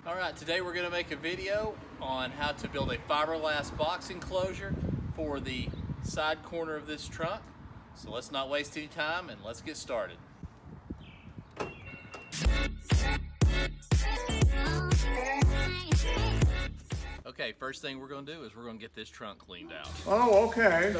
Alright, today we're going to make a video on how to build a fiberglass box enclosure for the side corner of this trunk. So let's not waste any time and let's get started. Okay, first thing we're going to do is we're going to get this trunk cleaned out. Oh, okay.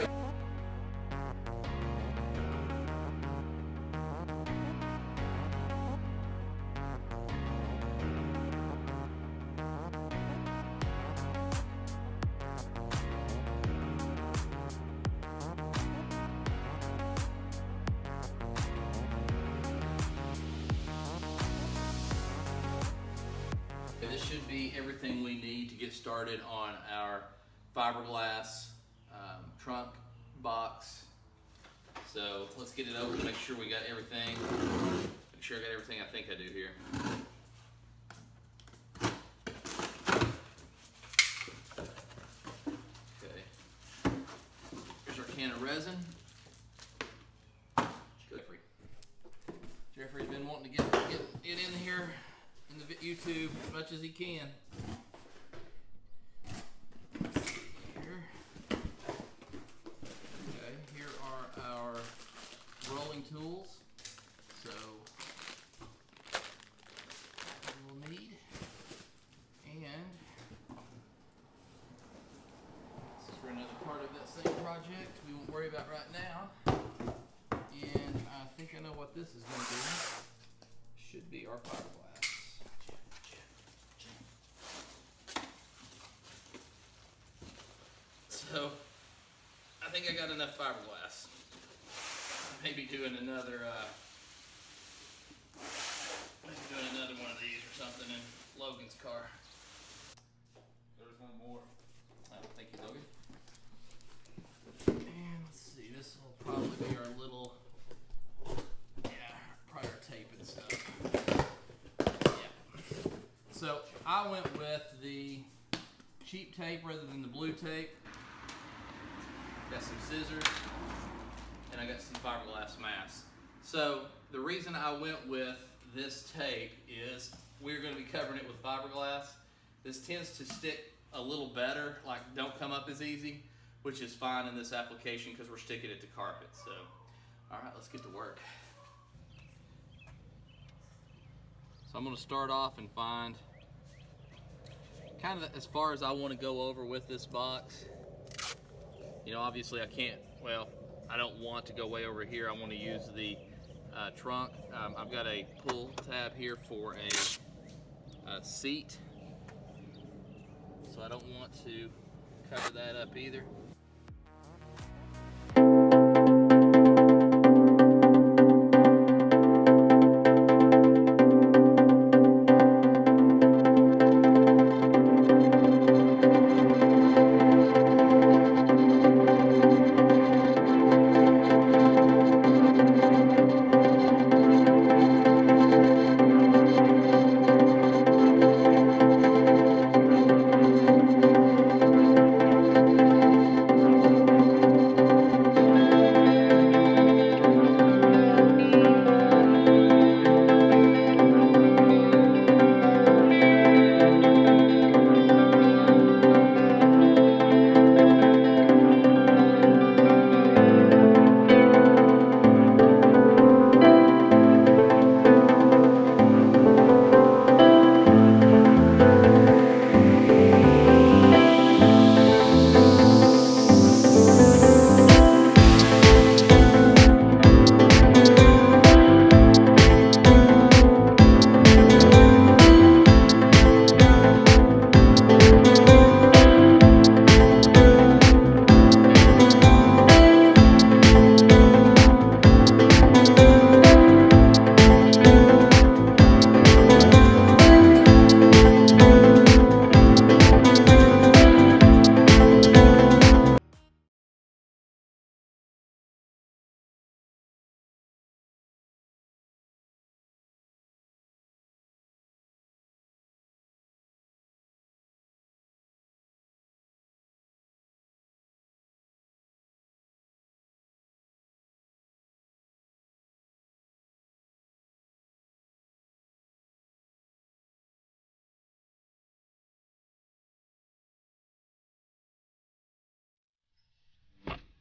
This should be everything we need to get started on our fiberglass trunk box. So let's get it open, make sure we got everything. Make sure I got everything I think I do here. Okay. Here's our can of resin. Jeffrey's been wanting to get it in here in the YouTube as much as he can. Here. Okay, here are our rolling tools. So we'll need, and this is for another part of that same project we won't worry about right now. And I think I know what this is going to be. Should be our fiberglass. So, I think I got enough fiberglass. Maybe doing another one of these or something in Logan's car. There's one more. Thank you, Logan. And let's see, this will probably be our little, prior tape and stuff. Yeah. So, I went with the cheap tape rather than the blue tape. Got some scissors, and I got some fiberglass masks. So the reason I went with this tape is we're going to be covering it with fiberglass. This tends to stick a little better, like don't come up as easy, which is fine in this application because we're sticking it to carpet. So, all right, let's get to work. So I'm going to start off and find kind of as far as I want to go over with this box. You know, obviously I can't, well, I don't want to go way over here. I want to use the trunk. I've got a pull tab here for a seat. So I don't want to cover that up either.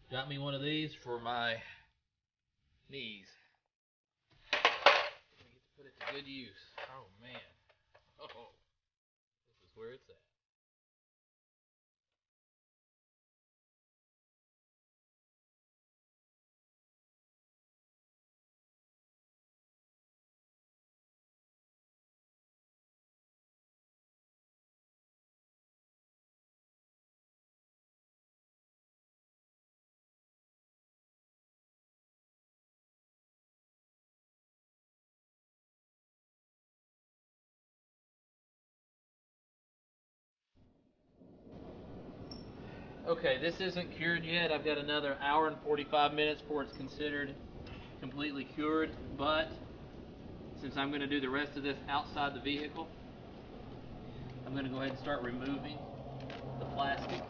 Got me one of these for my knees. I get to put it to good use. Oh man. Oh, this is where it's at. Okay, this isn't cured yet. I've got another hour and 45 minutes before it's considered completely cured, but since I'm going to do the rest of this outside the vehicle, I'm going to go ahead and start removing the plastic.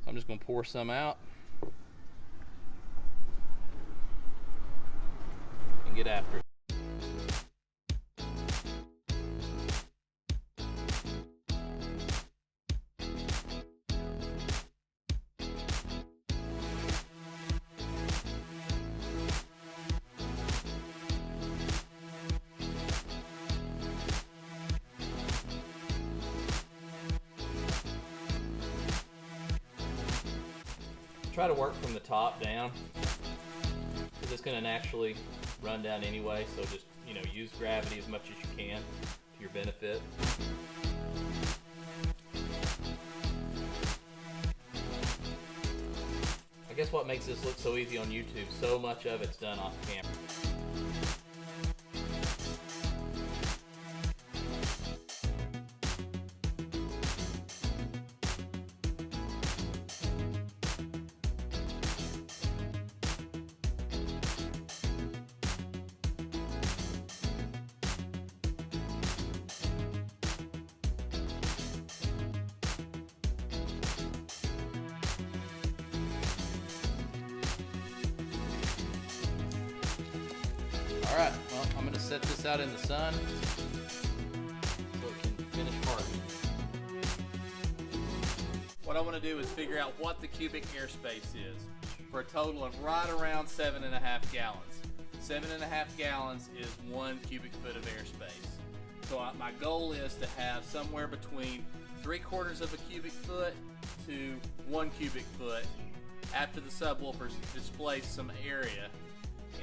I'm just going to pour some out and get after it. Try to work from the top down. because it's going to naturally run down anyway, so just, you know, use gravity as much as you can to your benefit. I guess what makes this look so easy on YouTube, so much of it's done off camera. Alright, well, I'm going to set this out in the sun so it can finish hardening. What I want to do is figure out what the cubic airspace is for a total of right around 7.5 gallons. 7.5 gallons is 1 cubic foot of airspace. So my goal is to have somewhere between 3/4 of a cubic foot to 1 cubic foot after the subwoofers displace some area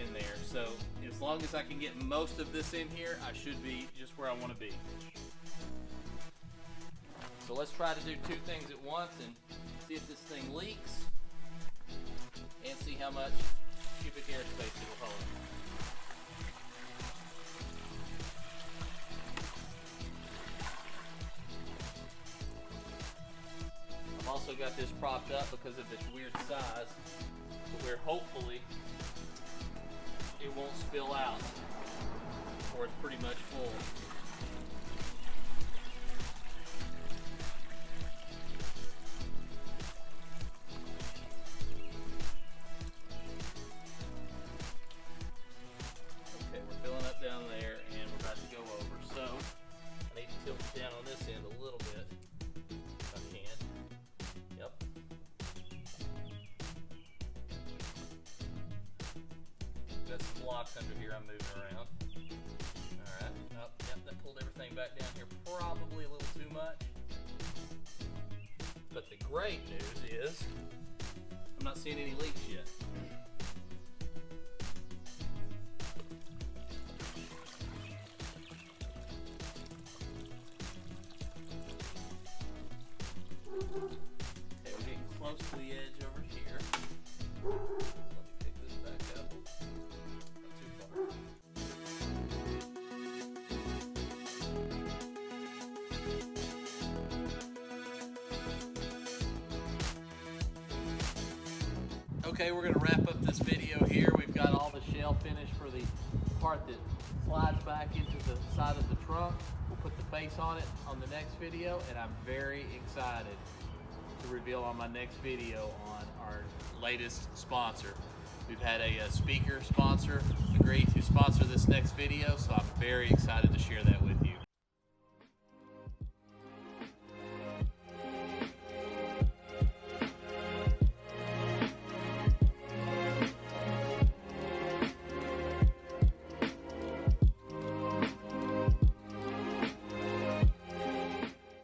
in there. So as long as I can get most of this in here, I should be just where I want to be. So let's try to do 2 things at once and see if this thing leaks and see how much cubic airspace it'll hold. I've also got this propped up because of its weird size, to where hopefully it won't spill out, or it's pretty much full. Okay, we're filling up down there and we're about to go over. So I need to tilt it down on this end a little bit if I can. Yep. Got some blocks under here I'm moving around. Alright, oh, yep, that pulled everything back down here probably a little too much. But the great news is I'm not seeing any leaks yet. Okay, we're getting close to the edge over here. Let me pick this back up. Not too far. Okay, we're going to wrap up this video here. We've got all the shell finished for the part that slides back into the side of the trunk. We'll put the face on it on the next video, and I'm very excited to reveal on my next video on our latest sponsor. We've had a speaker sponsor agree to sponsor this next video, so I'm very excited to share that